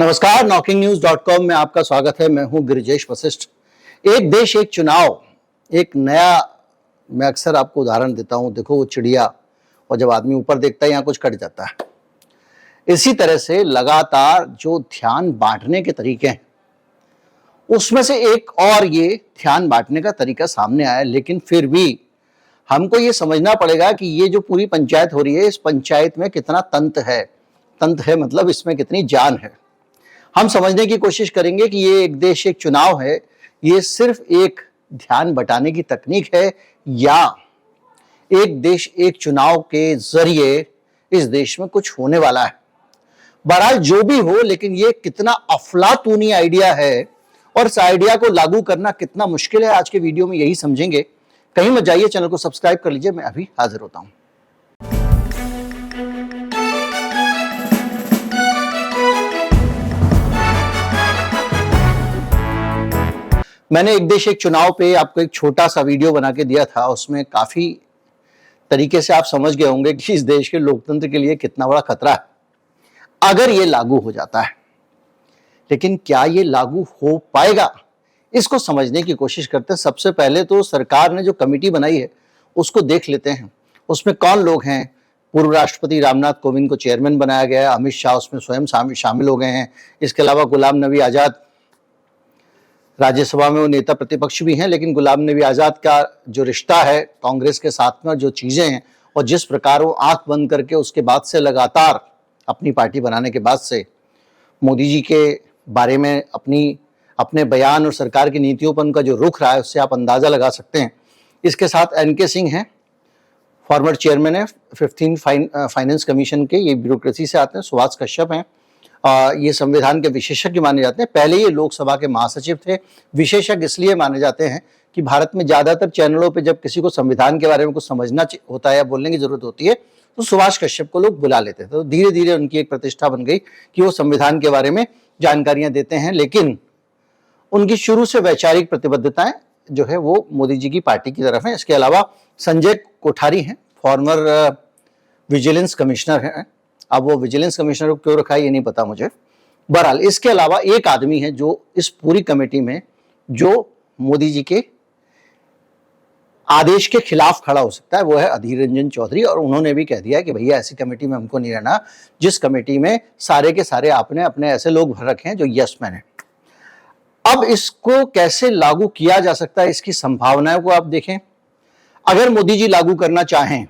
नमस्कार, knocking-news.com में आपका स्वागत है। मैं हूं गिरिजेश वशिष्ठ। एक देश एक चुनाव, एक नया, मैं अक्सर आपको उदाहरण देता हूं, देखो वो चिड़िया, और जब आदमी ऊपर देखता है यहां कुछ कट जाता है। इसी तरह से लगातार जो ध्यान बांटने के तरीके हैं, उसमें से एक और ये ध्यान बांटने का तरीका सामने आया। लेकिन फिर भी हमको ये समझना पड़ेगा कि ये जो पूरी पंचायत हो रही है, इस पंचायत में कितना तंत्र है। तंत्र है मतलब इसमें कितनी जान है। हम समझने की कोशिश करेंगे कि ये एक देश एक चुनाव है, ये सिर्फ एक ध्यान बटाने की तकनीक है, या एक देश एक चुनाव के जरिए इस देश में कुछ होने वाला है। बहरहाल जो भी हो, लेकिन ये कितना अफलातूनी आइडिया है और इस आइडिया को लागू करना कितना मुश्किल है, आज के वीडियो में यही समझेंगे। कहीं मत जाइए, चैनल को सब्सक्राइब कर लीजिए, मैं अभी हाजिर होता हूं। मैंने एक देश एक चुनाव पे आपको एक छोटा सा वीडियो बना के दिया था। उसमें काफी तरीके से आप समझ गए होंगे कि इस देश के लोकतंत्र के लिए कितना बड़ा खतरा है अगर ये लागू हो जाता है। लेकिन क्या ये लागू हो पाएगा, इसको समझने की कोशिश करते हैं। सबसे पहले तो सरकार ने जो कमेटी बनाई है उसको देख लेते हैं। उसमें कौन लोग हैं। पूर्व राष्ट्रपति रामनाथ कोविंद को चेयरमैन बनाया गया है, अमित शाह उसमें स्वयं शामिल हो गए हैं। इसके अलावा गुलाम नबी आजाद, राज्यसभा में वो नेता प्रतिपक्ष भी हैं, लेकिन गुलाम नबी आजाद का जो रिश्ता है कांग्रेस के साथ में, जो चीजें हैं और जिस प्रकार वो आंख बंद करके उसके बाद से लगातार अपनी पार्टी बनाने के बाद से मोदी जी के बारे में अपने बयान और सरकार की नीतियों पर उनका जो रुख रहा है, उससे आप अंदाजा लगा सकते हैं। इसके साथ एनके सिंह हैं, फॉर्मर चेयरमैन है 15 फाइनेंस कमीशन के, ये ब्यूरोक्रेसी से आते हैं। सुभाष कश्यप हैं, ये संविधान के विशेषज्ञ माने जाते हैं। पहले ये लोकसभा के महासचिव थे। विशेषज्ञ इसलिए माने जाते हैं कि भारत में ज्यादातर चैनलों पे जब किसी को संविधान के बारे में कुछ समझना होता है या बोलने की जरूरत होती है तो सुभाष कश्यप को लोग बुला लेते थे। तो धीरे धीरे उनकी एक प्रतिष्ठा बन गई कि वो संविधान के बारे में जानकारियां देते हैं। लेकिन उनकी शुरू से वैचारिक प्रतिबद्धताएं जो है वो मोदी जी की पार्टी की तरफ है। इसके अलावा संजय कोठारी हैं, फॉर्मर विजिलेंस कमिश्नर हैं। अब वो विजिलेंस कमिश्नर को क्यों रखा है ये नहीं पता मुझे। बहरहाल इसके अलावा एक आदमी है जो इस पूरी कमेटी में जो मोदी जी के आदेश के खिलाफ खड़ा हो सकता है, वो है अधीर रंजन चौधरी। और उन्होंने भी कह दिया है कि भैया ऐसी कमेटी में हमको नहीं रहना जिस कमेटी में सारे के सारे आपने अपने ऐसे लोग भर रखे हैं जो यस मैन है। अब इसको कैसे लागू किया जा सकता है, इसकी संभावनाओं को आप देखें। अगर मोदी जी लागू करना चाहें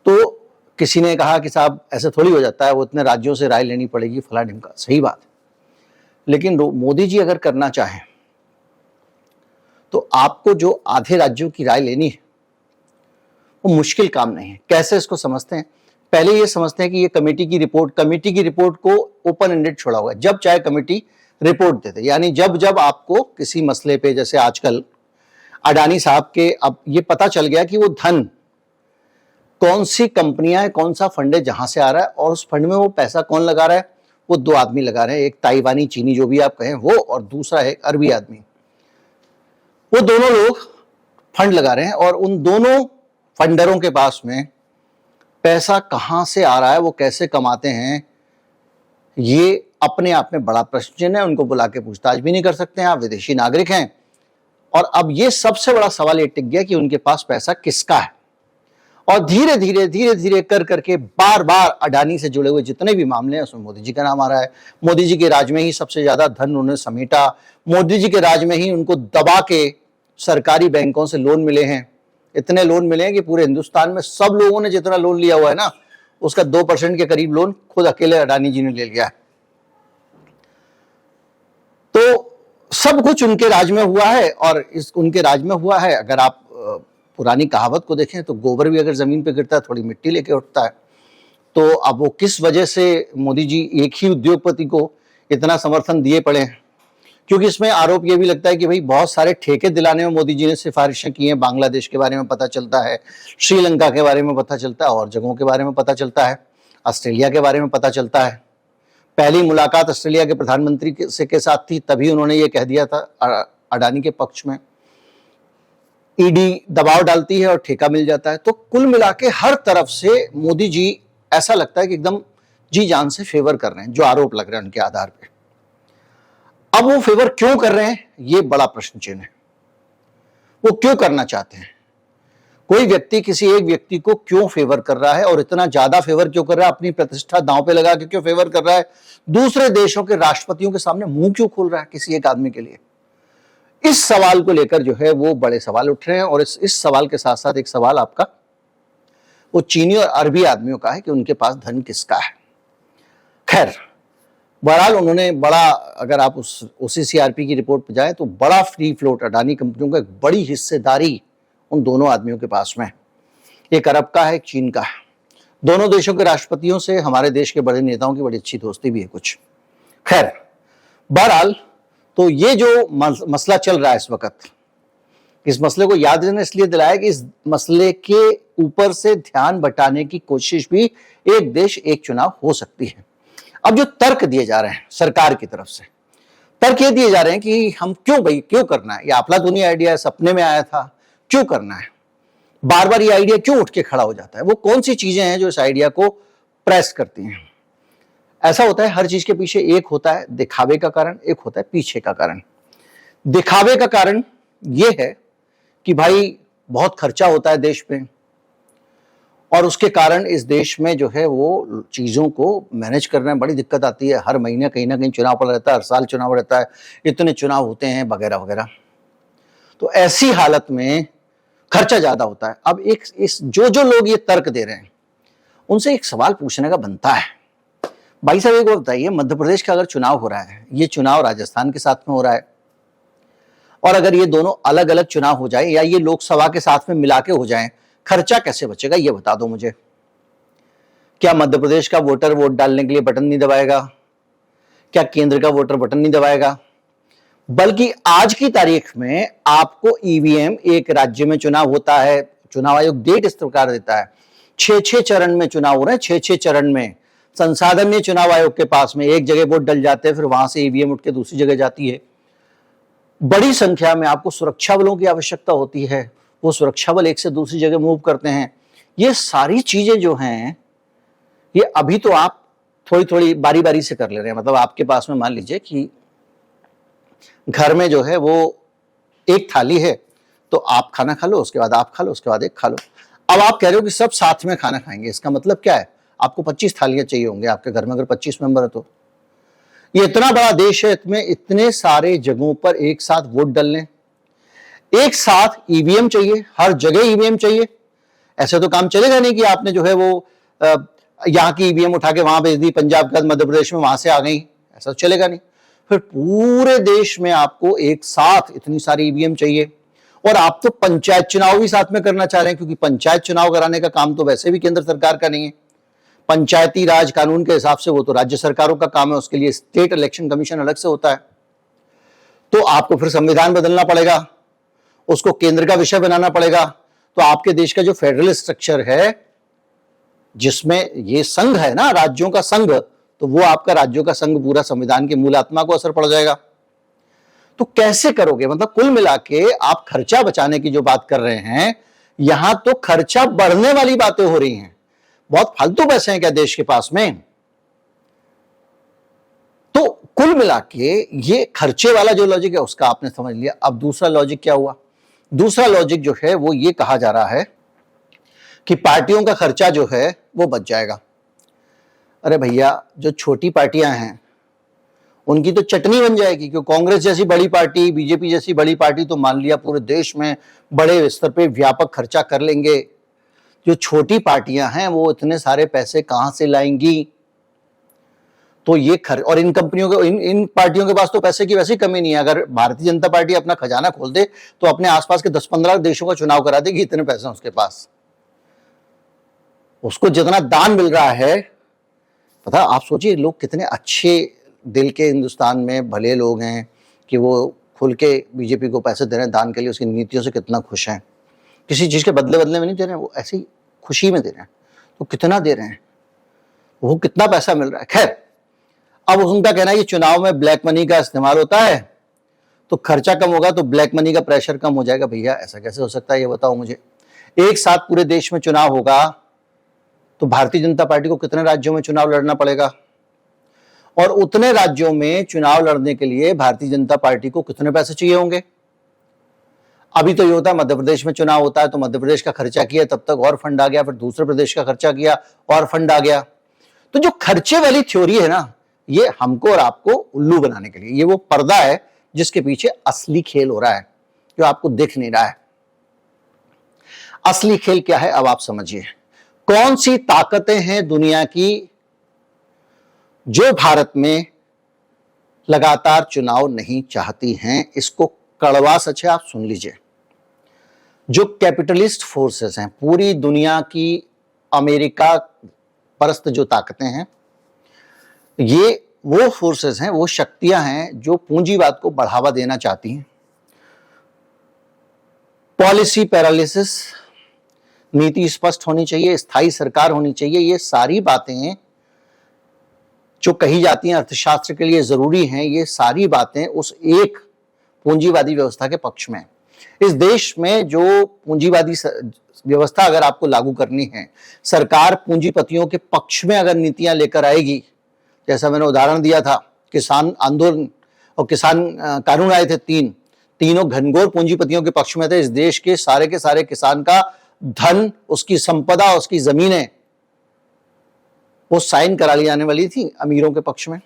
तो किसी ने कहा कि साहब ऐसे थोड़ी हो जाता है, वो इतने राज्यों से राय लेनी पड़ेगी, फला ढिमका। सही बात है, लेकिन मोदी जी अगर करना चाहें तो आपको जो आधे राज्यों की राय लेनी है वो मुश्किल काम नहीं है। कैसे इसको समझते हैं, पहले ये समझते हैं कि ये कमेटी की रिपोर्ट को ओपन एंडेड छोड़ा हुआ है। जब चाहे कमेटी रिपोर्ट देते, यानी जब जब आपको किसी मसले पे, जैसे आजकल अडानी साहब के, अब ये पता चल गया कि वो धन कौन सी कंपनियां है, कौन सा फंड है जहां से आ रहा है, और उस फंड में वो पैसा कौन लगा रहा है। वो दो आदमी लगा रहे हैं, एक ताइवानी चीनी जो भी आप कहें वो, और दूसरा है अरबी आदमी। वो दोनों लोग फंड लगा रहे हैं और उन दोनों फंडरों के पास में पैसा कहां से आ रहा है, वो कैसे कमाते हैं, ये अपने आप में बड़ा प्रश्न चिन्ह है। उनको बुला के पूछताछ भी नहीं कर सकते हैं, आप विदेशी नागरिक हैं। और अब ये सबसे बड़ा सवाल ये टिक गया कि उनके पास पैसा किसका है। और धीरे धीरे कर करके बार बार अडानी से जुड़े हुए जितने भी मामले हैं उसमें मोदी जी का नाम आ रहा है। मोदी जी के राज में ही सबसे ज्यादा धन उन्होंने समेटा। मोदी जी के राज में ही उनको दबा के सरकारी बैंकों से लोन मिले हैं। इतने लोन मिले हैं कि पूरे हिंदुस्तान में सब लोगों ने जितना लोन लिया हुआ है ना, उसका 2% के करीब लोन खुद अकेले अडानी जी ने ले लिया है। तो सब कुछ उनके राज में हुआ है, और उनके राज में हुआ है। अगर आप पुरानी कहावत को देखें तो गोबर भी अगर जमीन पे गिरता है थोड़ी मिट्टी लेके उठता है। तो अब वो किस वजह से मोदी जी एक ही उद्योगपति को इतना समर्थन दिए पड़े हैं, क्योंकि इसमें आरोप ये भी लगता है कि भाई बहुत सारे ठेके दिलाने में मोदी जी ने सिफारिशें की हैं। बांग्लादेश के बारे में पता चलता है, श्रीलंका के बारे में पता चलता है, और जगहों के बारे में पता चलता है, ऑस्ट्रेलिया के बारे में पता चलता है। पहली मुलाकात ऑस्ट्रेलिया के प्रधानमंत्री के साथ थी, तभी उन्होंने ये कह दिया था अडानी के पक्ष में। ईडी दबाव डालती है और ठेका मिल जाता है। तो कुल मिला के हर तरफ से मोदी जी, ऐसा लगता है कि एकदम जी जान से फेवर कर रहे हैं, जो आरोप लग रहे हैं उनके आधार पे। अब वो फेवर क्यों कर रहे हैं, ये बड़ा प्रश्न चिन्ह है। वो क्यों करना चाहते हैं? कोई व्यक्ति किसी एक व्यक्ति को क्यों फेवर कर रहा है और इतना ज्यादा फेवर क्यों कर रहा है, अपनी प्रतिष्ठा दांव पे लगा के क्यों फेवर कर रहा है, दूसरे देशों के राष्ट्रपतियों के सामने मुंह क्यों खोल रहा है किसी एक आदमी के लिए? इस सवाल को लेकर जो है वो बड़े सवाल उठ रहे हैं। और इस सवाल के साथ साथ एक सवाल आपका वो चीनी और अरबी आदमियों का है कि उनके पास धन किसका है। खैर, बहरहाल उन्होंने बड़ा, अगर आप उस OCCRP की रिपोर्ट पर जाएं तो बड़ा फ्री फ्लोट अडानी कंपनियों का, एक बड़ी हिस्सेदारी उन दोनों आदमियों के पास में, एक अरब का है, एक चीन का है। दोनों देशों के राष्ट्रपतियों से हमारे देश के बड़े नेताओं की बड़ी अच्छी दोस्ती भी है कुछ। खैर, बहरहाल तो ये जो मसला चल रहा है इस वक्त, इस मसले को याद रखना इसलिए दिलाया कि इस मसले के ऊपर से ध्यान बटाने की कोशिश भी एक देश एक चुनाव हो सकती है। अब जो तर्क दिए जा रहे हैं सरकार की तरफ से, तर्क ये दिए जा रहे हैं कि हम क्यों करना है, ये अफलातूनी आइडिया है, सपने में आया था, क्यों करना है, बार बार ये आइडिया क्यों उठ के खड़ा हो जाता है, वो कौन सी चीजें हैं जो इस आइडिया को प्रेस करती हैं। ऐसा होता है, हर चीज के पीछे एक होता है दिखावे का कारण, एक होता है पीछे का कारण। दिखावे का कारण यह है कि भाई बहुत खर्चा होता है देश पे, और उसके कारण इस देश में जो है वो चीजों को मैनेज करने में बड़ी दिक्कत आती है। हर महीने कहीं ना कहीं चुनाव पड़ा रहता है, हर साल चुनाव रहता है, इतने चुनाव होते हैं वगैरह वगैरह। तो ऐसी हालत में खर्चा ज्यादा होता है। अब जो लोग ये तर्क दे रहे हैं उनसे एक सवाल पूछने का बनता है, भाई साहब एक बात बताइए, मध्य प्रदेश का अगर चुनाव हो रहा है, ये चुनाव राजस्थान के साथ में हो रहा है, और अगर ये दोनों अलग अलग चुनाव हो जाए या ये लोकसभा के साथ में मिला के हो जाए, खर्चा कैसे बचेगा ये बता दो मुझे। क्या मध्य प्रदेश का वोटर वोट डालने के लिए बटन नहीं दबाएगा? क्या केंद्र का वोटर बटन नहीं दबाएगा? बल्कि आज की तारीख में आपको ईवीएम, एक राज्य में चुनाव होता है, चुनाव आयोग डेट इस प्रकार देता है, 6-6 चरण में चुनाव हो रहे हैं, 6-6 चरण में। संसाधन ये चुनाव आयोग के पास में, एक जगह वोट डल जाते हैं, फिर वहां से ईवीएम उठ के दूसरी जगह जाती है। बड़ी संख्या में आपको सुरक्षा बलों की आवश्यकता होती है, वो सुरक्षा बल एक से दूसरी जगह मूव करते हैं। ये सारी चीजें जो हैं, ये अभी तो आप थोड़ी थोड़ी बारी बारी से कर ले रहे हैं। मतलब आपके पास में मान लीजिए कि घर में जो है वो एक थाली है, तो आप खाना खा लो, उसके बाद आप खा लो, उसके बाद एक खा लो। अब आप कह रहे हो कि सब साथ में खाना खाएंगे, इसका मतलब क्या है? आपको 25 थालियां चाहिए होंगे आपके घर में, अगर 25 मेंबर है तो। ये इतना बड़ा देश है, इसमें इतने सारे जगहों पर एक साथ वोट डालने, एक साथ ईवीएम चाहिए, हर जगह ईवीएम चाहिए। ऐसे तो काम चलेगा नहीं कि आपने जो है वो यहाँ की ईवीएम उठा के वहां भेज दी, पंजाब के बाद मध्य प्रदेश में, वहां से आ गई, ऐसा तो चलेगा नहीं। फिर पूरे देश में आपको एक साथ इतनी सारी ईवीएम चाहिए, और आप तो पंचायत चुनाव भी साथ में करना चाह रहे हैं, क्योंकि पंचायत चुनाव कराने का काम तो वैसे भी केंद्र सरकार का नहीं है। पंचायती राज कानून के हिसाब से वो तो राज्य सरकारों का काम है, उसके लिए स्टेट इलेक्शन कमीशन अलग से होता है। तो आपको फिर संविधान बदलना पड़ेगा, उसको केंद्र का विषय बनाना पड़ेगा। तो आपके देश का जो फेडरल स्ट्रक्चर है, जिसमें ये संघ है ना, राज्यों का संघ, तो वो आपका राज्यों का संघ पूरा संविधान की मूल आत्मा को असर पड़ जाएगा। तो कैसे करोगे? मतलब कुल मिला के आप खर्चा बचाने की जो बात कर रहे हैं, यहां तो खर्चा बढ़ने वाली बातें हो रही हैं। बहुत फालतू पैसे हैं क्या देश के पास में? तो कुल मिला के ये खर्चे वाला जो लॉजिक है उसका आपने समझ लिया। अब दूसरा लॉजिक क्या हुआ? दूसरा लॉजिक जो है वो ये कहा जा रहा है कि पार्टियों का खर्चा जो है वो बच जाएगा। अरे भैया, जो छोटी पार्टियां हैं उनकी तो चटनी बन जाएगी, क्योंकि कांग्रेस जैसी बड़ी पार्टी, बीजेपी जैसी बड़ी पार्टी तो मान लिया पूरे देश में बड़े स्तर पे व्यापक खर्चा कर लेंगे। जो छोटी पार्टियां हैं वो इतने सारे पैसे कहां से लाएंगी? तो ये और इन कंपनियों के, इन पार्टियों के पास तो पैसे की वैसी कमी नहीं है। अगर भारतीय जनता पार्टी अपना खजाना खोल दे तो अपने आसपास के 10-15 देशों का चुनाव करा देगी, इतने पैसे हैं उसके पास। उसको जितना दान मिल रहा है, पता, आप सोचिए लोग कितने अच्छे दिल के हिंदुस्तान में भले लोग हैं कि वो खुल के बीजेपी को पैसे दे रहे हैं दान के लिए, उसकी नीतियों से कितना खुश हैं। किसी चीज के बदले बदले में नहीं दे रहे हैं, वो ऐसी खुशी में दे रहे हैं। तो कितना दे रहे हैं, वो कितना पैसा मिल रहा है। खैर, अब उनका कहना है कि चुनाव में ब्लैक मनी का इस्तेमाल होता है, तो खर्चा कम होगा तो ब्लैक मनी का प्रेशर कम हो जाएगा। भैया ऐसा कैसे हो सकता है, ये बताओ मुझे। एक साथ पूरे देश में चुनाव होगा, तो भारतीय जनता पार्टी को कितने राज्यों में चुनाव लड़ना पड़ेगा, और उतने राज्यों में चुनाव लड़ने के लिए भारतीय जनता पार्टी को कितने पैसे चाहिए होंगे। अभी तो ये होता है मध्य प्रदेश में चुनाव होता है तो मध्य प्रदेश का खर्चा किया, तब तक और फंड आ गया, फिर दूसरे प्रदेश का खर्चा किया और फंड आ गया। तो जो खर्चे वाली थ्योरी है ना, ये हमको और आपको उल्लू बनाने के लिए, ये वो पर्दा है जिसके पीछे असली खेल हो रहा है, जो आपको दिख नहीं रहा है। असली खेल क्या है अब आप समझिए। कौन सी ताकतें हैं दुनिया की जो भारत में लगातार चुनाव नहीं चाहती हैं? इसको कड़वा सच है, आप सुन लीजिए। जो कैपिटलिस्ट फोर्सेस हैं, पूरी दुनिया की अमेरिका परस्त जो ताकतें हैं, ये वो फोर्सेस हैं, वो शक्तियां हैं जो पूंजीवाद को बढ़ावा देना चाहती हैं। पॉलिसी पैरालिसिस, नीति स्पष्ट होनी चाहिए, स्थायी सरकार होनी चाहिए, ये सारी बातें जो कही जाती हैं अर्थशास्त्र के लिए जरूरी हैं, ये सारी बातें उस एक पूंजीवादी व्यवस्था के पक्ष में। इस देश में जो पूंजीवादी व्यवस्था अगर आपको लागू करनी है, सरकार पूंजीपतियों के पक्ष में अगर नीतियां लेकर आएगी, जैसा मैंने उदाहरण दिया था, किसान आंदोलन और किसान कानून आए थे, तीनों घनघोर पूंजीपतियों के पक्ष में थे। इस देश के सारे किसान का धन, उसकी संपदा, उसकी जमीनें वो साइन करा ली जाने वाली थी अमीरों के पक्ष में।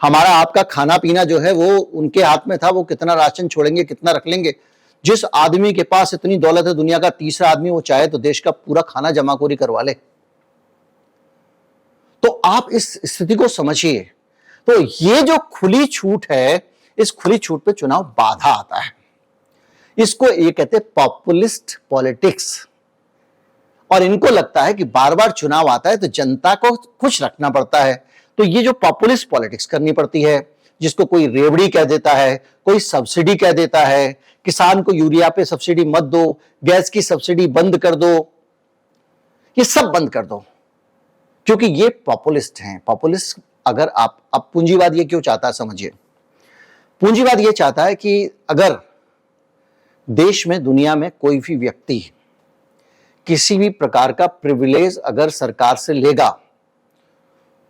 हमारा आपका खाना पीना जो है वो उनके हाथ में था, वो कितना राशन छोड़ेंगे, कितना रख लेंगे। जिस आदमी के पास इतनी दौलत है, दुनिया का तीसरा आदमी, वो चाहे तो देश का पूरा खाना जमाखोरी करवा ले। तो आप इस स्थिति को समझिए। तो ये जो खुली छूट है, इस खुली छूट पे चुनाव बाधा आता है। इसको ये कहते हैं पॉपुलिस्ट पॉलिटिक्स। और इनको लगता है कि बार बार चुनाव आता है तो जनता को खुश रखना पड़ता है, तो ये जो पॉपुलिस्ट पॉलिटिक्स करनी पड़ती है, जिसको कोई रेवड़ी कह देता है, कोई सब्सिडी कह देता है, किसान को यूरिया पे सब्सिडी मत दो, गैस की सब्सिडी बंद कर दो, ये सब बंद कर दो, क्योंकि ये पॉपुलिस्ट हैं। पॉपुलिस्ट अगर आप, अब पूंजीवाद ये क्यों चाहता है समझिए। पूंजीवाद ये चाहता है कि अगर देश में, दुनिया में कोई भी व्यक्ति किसी भी प्रकार का प्रिविलेज अगर सरकार से लेगा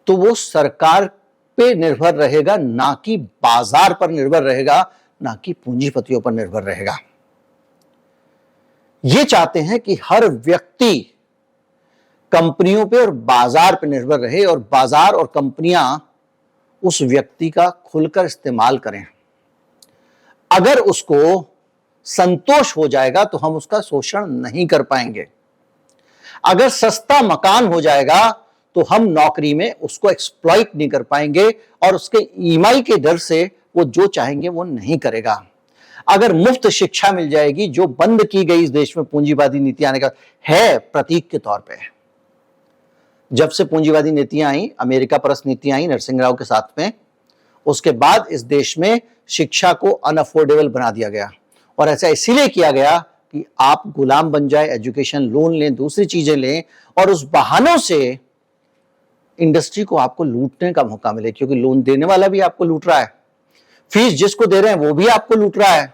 तो वो सरकार पे निर्भर रहेगा, ना कि बाजार पर निर्भर रहेगा, ना कि पूंजीपतियों पर निर्भर रहेगा। ये चाहते हैं कि हर व्यक्ति कंपनियों पे और बाजार पे निर्भर रहे और बाजार और कंपनियां उस व्यक्ति का खुलकर इस्तेमाल करें। अगर उसको संतोष हो जाएगा तो हम उसका शोषण नहीं कर पाएंगे। अगर सस्ता मकान हो जाएगा तो हम नौकरी में उसको एक्सप्लॉइट नहीं कर पाएंगे और उसके ईएमआई के डर से वो जो चाहेंगे वो नहीं करेगा। अगर मुफ्त शिक्षा मिल जाएगी, जो बंद की गई इस देश में पूंजीवादी नीति आने का है प्रतीक के तौर पे। जब से पूंजीवादी नीतियां आई, अमेरिका परस्त नीतियां आई नरसिंह राव के साथ में, उसके बाद इस देश में शिक्षा को अनअफोर्डेबल बना दिया गया। और ऐसा इसीलिए किया गया कि आप गुलाम बन जाए, एजुकेशन लोन लें, दूसरी चीजें लें और उस बहानों से इंडस्ट्री को आपको लूटने का मौका मिले, क्योंकि लोन देने वाला भी आपको लूट रहा है, फीस जिसको दे रहे हैं वो भी आपको लूट रहा है,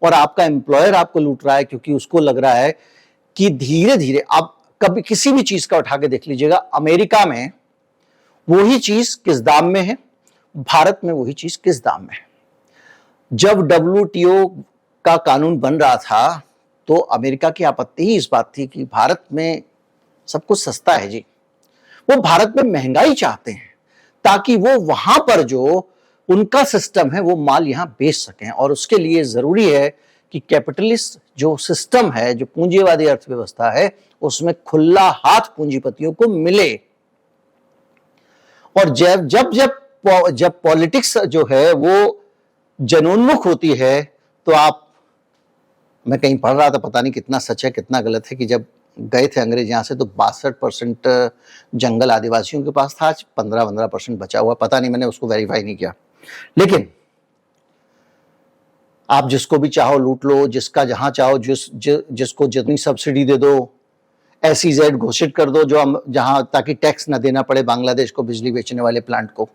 और आपका एम्प्लॉयर आपको लूट रहा है, क्योंकि उसको लग रहा है कि धीरे धीरे, आप कभी किसी भी चीज का उठा के देख लीजिएगा, अमेरिका में वही चीज किस दाम में है, भारत में वही चीज किस दाम में है। जब WTO का कानून बन रहा था तो अमेरिका की आपत्ति ही इस बात थी कि भारत में सब कुछ सस्ता है जी। वो भारत में महंगाई चाहते हैं ताकि वो वहां पर जो उनका सिस्टम है वो माल यहां बेच सकें, और उसके लिए जरूरी है कि कैपिटलिस्ट जो सिस्टम है, जो पूंजीवादी अर्थव्यवस्था है, उसमें खुला हाथ पूंजीपतियों को मिले। और जब पॉलिटिक्स जो है वो जनोन्मुख होती है तो आप, मैं कहीं पढ़ रहा था, पता नहीं कितना सच है कितना गलत है, कि जब गए थे अंग्रेज यहां से तो 62% जंगल आदिवासियों के पास था, आज 15% बचा हुआ, पता नहीं, मैंने उसको वेरीफाई नहीं किया। लेकिन आप जिसको भी चाहो लूट लो, जिसका जहां चाहो, जिसको जितनी सब्सिडी दे दो, SEZ घोषित कर दो, जो जहां, ताकि टैक्स ना देना पड़े बांग्लादेश को बिजली बेचने वाले प्लांट को,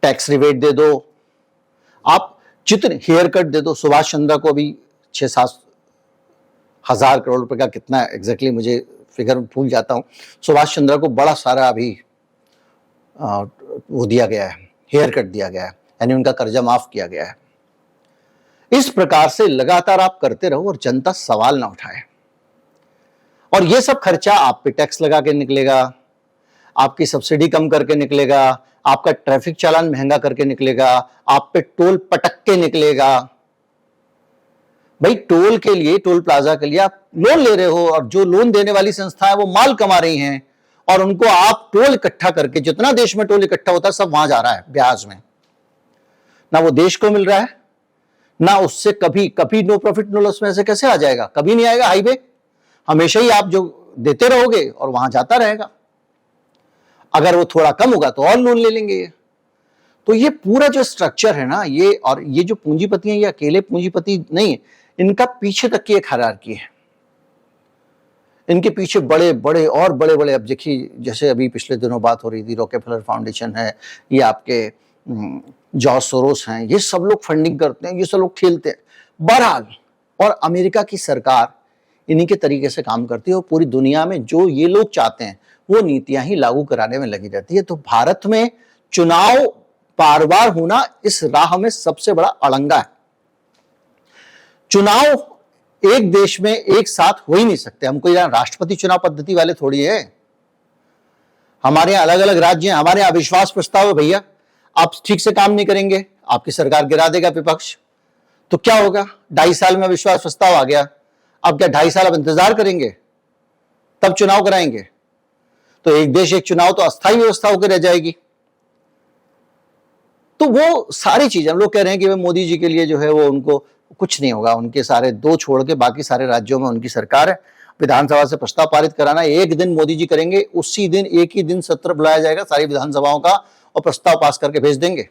टैक्स रिबेट दे दो, आप जितने हेयर कट दे दो। सुभाष चंद्र को भी 6-7 हजार करोड़ रुपए का, कितना एग्जैक्टली मुझे फिगर भूल जाता हूँ, सुभाष चंद्र को बड़ा सारा अभी वो दिया गया है, हेयर कट दिया गया है, यानी उनका कर्जा माफ किया गया है। इस प्रकार से लगातार आप करते रहो और जनता सवाल ना उठाए, और ये सब खर्चा आप पे टैक्स लगा के निकलेगा, आपकी सब्सिडी कम करके निकलेगा, आपका ट्रैफिक चालान महंगा करके निकलेगा, आप पे टोल पटक के निकलेगा। भाई टोल के लिए, टोल प्लाजा के लिए आप लोन ले रहे हो, और जो लोन देने वाली संस्था है वो माल कमा रही हैं, और उनको आप टोल इकट्ठा करके, जितना देश में टोल इकट्ठा होता है सब वहां जा रहा है ब्याज में, ना वो देश को मिल रहा है, ना उससे कभी नो प्रॉफिट नो लॉस में से कैसे आ जाएगा, कभी नहीं आएगा। हाईवे हमेशा ही आप जो देते रहोगे और वहां जाता रहेगा, अगर वो थोड़ा कम होगा तो और लोन ले लेंगे ये। तो ये पूरा जो स्ट्रक्चर है ना, ये और ये जो पूंजीपति हैं, ये अकेले पूंजीपति नहीं है, इनका पीछे तक की एक हायरार्की है, इनके पीछे बड़े बड़े और बड़े बड़े, अब देखिए जैसे अभी पिछले दिनों बात हो रही थी, रॉकेफेलर फाउंडेशन है, ये आपके जॉर्ज सोरोस हैं, ये सब लोग फंडिंग करते हैं, ये सब लोग खेलते हैं। बहरहाल, और अमेरिका की सरकार इन्हीं के तरीके से काम करती है, और पूरी दुनिया में जो ये लोग चाहते हैं वो नीतियां ही लागू कराने में लगी रहती है। तो भारत में चुनाव बार बार होना इस राह में सबसे बड़ा अड़ंगा है। चुनाव एक देश में एक साथ हो ही नहीं सकते, हम कोई राष्ट्रपति चुनाव पद्धति वाले थोड़ी है। हमारे यहां अलग अलग राज्य हैं, हमारे यहां अविश्वास प्रस्ताव है, भैया आप ठीक से काम नहीं करेंगे, आपकी सरकार गिरा देगा विपक्ष, तो क्या होगा? 2.5 साल में अविश्वास प्रस्ताव आ गया, अब क्या 2.5 साल अब इंतजार करेंगे, तब चुनाव कराएंगे? तो एक देश एक चुनाव तो अस्थायी व्यवस्था होकर रह जाएगी। तो वो सारी चीजें हम लोग कह रहे हैं कि मोदी जी के लिए जो है वो उनको कुछ नहीं होगा, उनके सारे 2 छोड़ के बाकी सारे राज्यों में उनकी सरकार है, विधानसभा से प्रस्ताव पारित कराना एक दिन मोदी जी करेंगे, उसी दिन एक ही दिन सत्र बुलाया जाएगा सारी विधानसभाओं का, और प्रस्ताव पास करके भेज देंगे।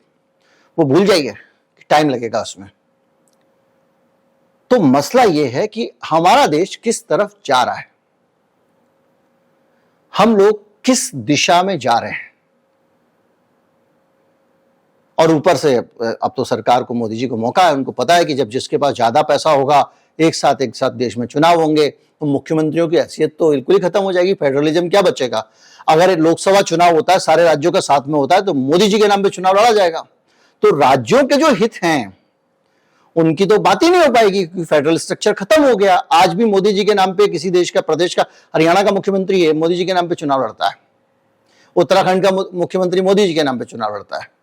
वो भूल जाइए कि टाइम लगेगा उसमें। तो मसला यह है कि हमारा देश किस तरफ जा रहा है, हम लोग किस दिशा में जा रहे हैं। और ऊपर से अब तो सरकार को, मोदी जी को मौका है, उनको पता है कि जब जिसके पास ज्यादा पैसा होगा, एक साथ देश में चुनाव होंगे, तो मुख्यमंत्रियों की हैसियत तो बिल्कुल ही खत्म हो जाएगी, फेडरलिज्म क्या बचेगा। अगर लोकसभा चुनाव होता है, सारे राज्यों का साथ में होता है, तो मोदी जी के नाम पे चुनाव लड़ा जाएगा, तो राज्यों के जो हित हैं उनकी तो बात ही नहीं हो पाएगी, क्योंकि फेडरल स्ट्रक्चर खत्म हो गया। आज भी मोदी जी के नाम पे किसी देश का, प्रदेश का, हरियाणा का मुख्यमंत्री है, मोदी जी के नाम पे चुनाव लड़ता है, उत्तराखंड का मुख्यमंत्री मोदी जी के नाम पे चुनाव लड़ता है।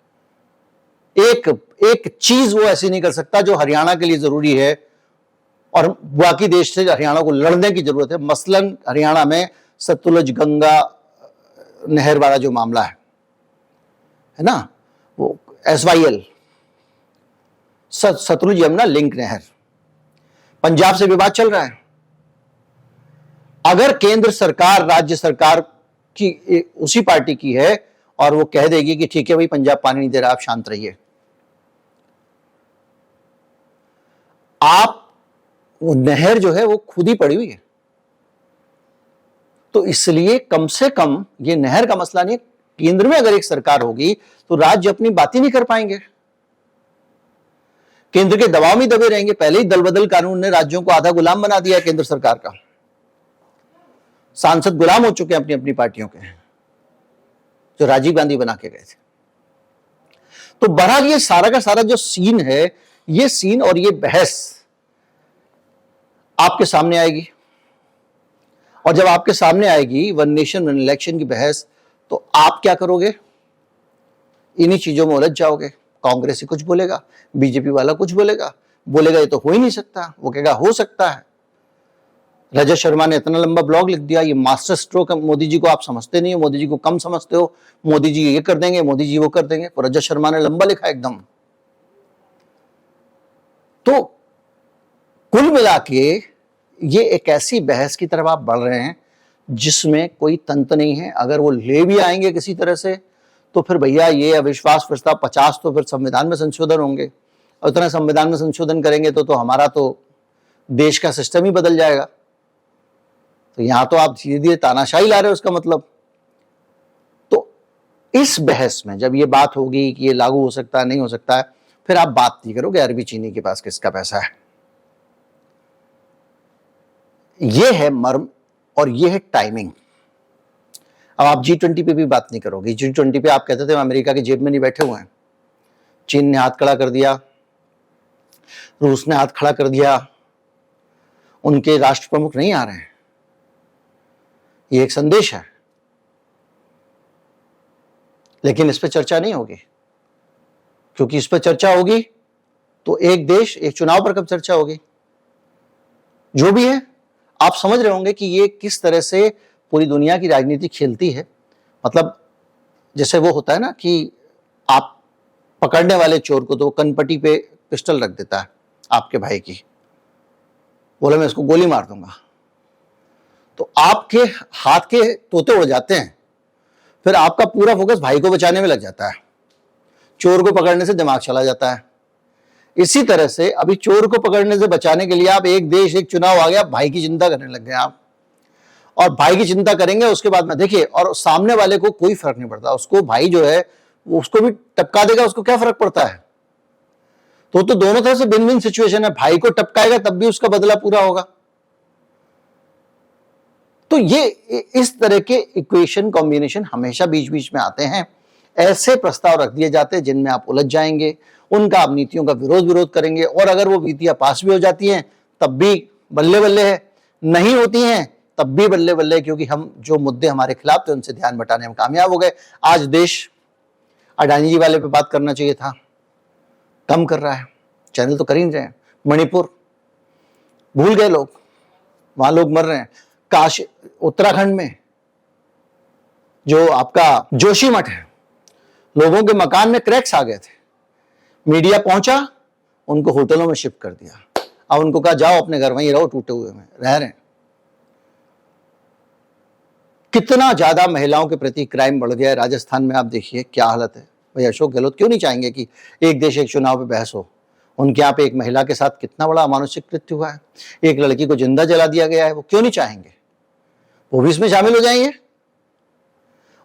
एक चीज वो ऐसी नहीं कर सकता जो हरियाणा के लिए जरूरी है और बाकी देश से हरियाणा को लड़ने की जरूरत है। मसलन हरियाणा में सतलुज गंगा नहर वाला जो मामला है ना, वो SYL, सतलुज यमुना लिंक नहर, पंजाब से विवाद चल रहा है। अगर केंद्र सरकार, राज्य सरकार की उसी पार्टी की है और वो कह देगी कि ठीक है भाई पंजाब पानी नहीं दे रहा, आप शांत रहिए, आप, वो नहर जो है वो खुद ही पड़ी हुई है। तो इसलिए कम से कम ये नहर का मसला नहीं, केंद्र में अगर एक सरकार होगी तो राज्य अपनी बात ही नहीं कर पाएंगे, केंद्र के दबाव में दबे रहेंगे। पहले ही दल बदल कानून ने राज्यों को आधा गुलाम बना दिया है केंद्र सरकार का, सांसद गुलाम हो चुके हैं अपनी अपनी पार्टियों के, जो राजीव गांधी बना के गए थे। तो बहरहाल ये सारा का सारा जो सीन है, ये सीन और ये बहस आपके सामने आएगी, और जब आपके सामने आएगी वन नेशन वन इलेक्शन की बहस, तो आप क्या करोगे? इन्हीं चीजों में उलझ जाओगे। कांग्रेस ही कुछ बोलेगा, बीजेपी वाला कुछ बोलेगा ये तो हो ही नहीं सकता, वो कहेगा हो सकता है। रजत शर्मा ने इतना लंबा ब्लॉग लिख दिया, ये मास्टर स्ट्रोक है, मोदी जी को आप समझते नहीं हो, मोदी जी को कम समझते हो, मोदी जी ये कर देंगे, मोदी जी वो कर देंगे। तो रजत शर्मा ने लंबा लिखा एकदम। तो कुल मिला के ये एक ऐसी बहस की तरफ आप बढ़ रहे हैं जिसमें कोई तंत्र नहीं है। अगर वो ले भी आएंगे किसी तरह से, तो फिर भैया ये अविश्वास प्रस्ताव 50 तो फिर संविधान में संशोधन होंगे, और उतना संविधान में संशोधन करेंगे तो हमारा तो देश का सिस्टम ही बदल जाएगा। तो यहां तो आप धीरे धीरे तानाशाही ला रहे हो उसका मतलब। तो इस बहस में जब ये बात होगी कि ये लागू हो सकता है नहीं हो सकता है, फिर आप बात नहीं करोगे अरबी चीनी के पास किसका पैसा है। ये है मर्म और ये है टाइमिंग। अब आप G20 पे भी बात नहीं करोगे। G20 पे आप कहते थे अमेरिका की जेब में नहीं बैठे हुए हैं। चीन ने हाथ खड़ा कर दिया, रूस ने हाथ खड़ा कर दिया, उनके राष्ट्र प्रमुख नहीं आ रहे हैं। ये एक संदेश है, लेकिन इस पर चर्चा नहीं होगी, क्योंकि इस पर चर्चा होगी तो एक देश एक चुनाव पर कब चर्चा होगी। जो भी है, आप समझ रहे होंगे कि ये किस तरह से पूरी दुनिया की राजनीति खेलती है। मतलब जैसे वो होता है ना कि आप पकड़ने वाले चोर को तो कनपट्टी पे पिस्टल रख देता है आपके भाई की, बोले मैं इसको गोली मार दूंगा, तो आपके हाथ के तोते उड़ जाते हैं, फिर आपका पूरा फोकस भाई को बचाने में लग जाता है, चोर को पकड़ने से दिमाग चला जाता है। इसी तरह से अभी चोर को पकड़ने से बचाने के लिए आप एक देश एक चुनाव आ गया, भाई की चिंता करने लग गए आप, और भाई की चिंता करेंगे उसके बाद में देखिए, और सामने वाले को कोई फर्क नहीं पड़ता, उसको भाई जो है वो उसको भी टपका देगा, उसको क्या फर्क पड़ता है। तो दोनों तरह से विन विन सिचुएशन है, भाई को टपकाएगा तब भी उसका बदला पूरा होगा। तो ये इस तरह के इक्वेशन कॉम्बिनेशन हमेशा बीच बीच में आते हैं। ऐसे प्रस्ताव रख दिए जाते हैं जिनमें आप उलझ जाएंगे, उनका आप नीतियों का विरोध करेंगे, और अगर वो नीतियां पास भी हो जाती हैं तब भी बल्ले बल्ले है, नहीं होती हैं तब भी बल्ले बल्ले, क्योंकि हम जो मुद्दे हमारे खिलाफ थे उनसे ध्यान बटाने में कामयाब हो गए। आज देश अडानी जी वाले पे बात करना चाहिए था, कम कर रहा है, चैनल तो कर ही नहीं रहे हैं। मणिपुर भूल गए लोग, वहां लोग मर रहे हैं। काशी उत्तराखंड में जो आपका जोशीमठ है, लोगों के मकान में क्रैक्स आ गए थे, मीडिया पहुंचा, उनको होटलों में शिफ्ट कर दिया, अब उनको कहा जाओ अपने घर वहीं रहो, टूटे हुए में रह रहे हैं। कितना ज्यादा महिलाओं के प्रति क्राइम बढ़ गया है। राजस्थान में आप देखिए क्या हालत है। भाई अशोक गहलोत क्यों नहीं चाहेंगे कि एक देश एक चुनाव पे बहस हो। उनके यहाँ पे एक महिला के साथ कितना बड़ा अमानुषिक कृत्य हुआ है, एक लड़की को जिंदा जला दिया गया है, वो क्यों नहीं चाहेंगे, वो भी इसमें शामिल हो जाएंगे।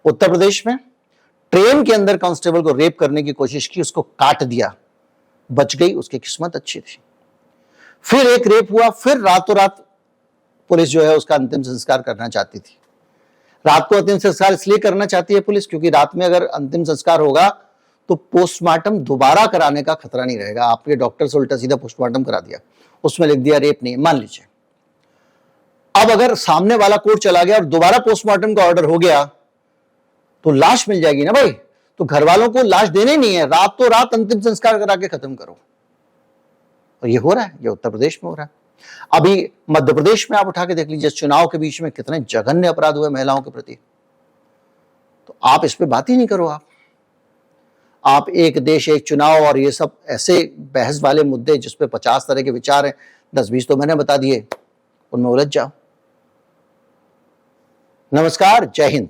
उत्तर प्रदेश में ट्रेन के अंदर कांस्टेबल को रेप करने की कोशिश की, उसको काट दिया, बच गई, उसकी किस्मत अच्छी थी। फिर एक रेप हुआ, फिर रातों रात पुलिस जो है उसका अंतिम संस्कार करना चाहती थी। रात को अंतिम संस्कार इसलिए करना चाहती है पुलिस क्योंकि रात में अगर अंतिम संस्कार होगा तो पोस्टमार्टम दोबारा कराने का खतरा नहीं रहेगा। आपके डॉक्टर से उल्टा सीधा पोस्टमार्टम करा दिया, उसमें लिख दिया रेप नहीं है, मान लीजिए। अब अगर सामने वाला कोर्ट चला गया और दोबारा पोस्टमार्टम का ऑर्डर हो गया तो लाश मिल जाएगी ना भाई, तो घर वालों को लाश देने नहीं है, रातों रात अंतिम संस्कार करा के खत्म करो। और ये हो रहा है, ये उत्तर प्रदेश में हो रहा है। अभी मध्य प्रदेश में आप उठा के देख लीजिए, चुनाव के बीच में कितने जघन्य अपराध हुए महिलाओं के प्रति, तो आप इस पे बात ही नहीं करो। आप एक देश एक चुनाव और ये सब ऐसे बहस वाले मुद्दे जिसपे 50 तरह के विचार हैं, 10-20 तो मैंने बता दिए, उनमें उलझ जाओ। नमस्कार, जय हिंद।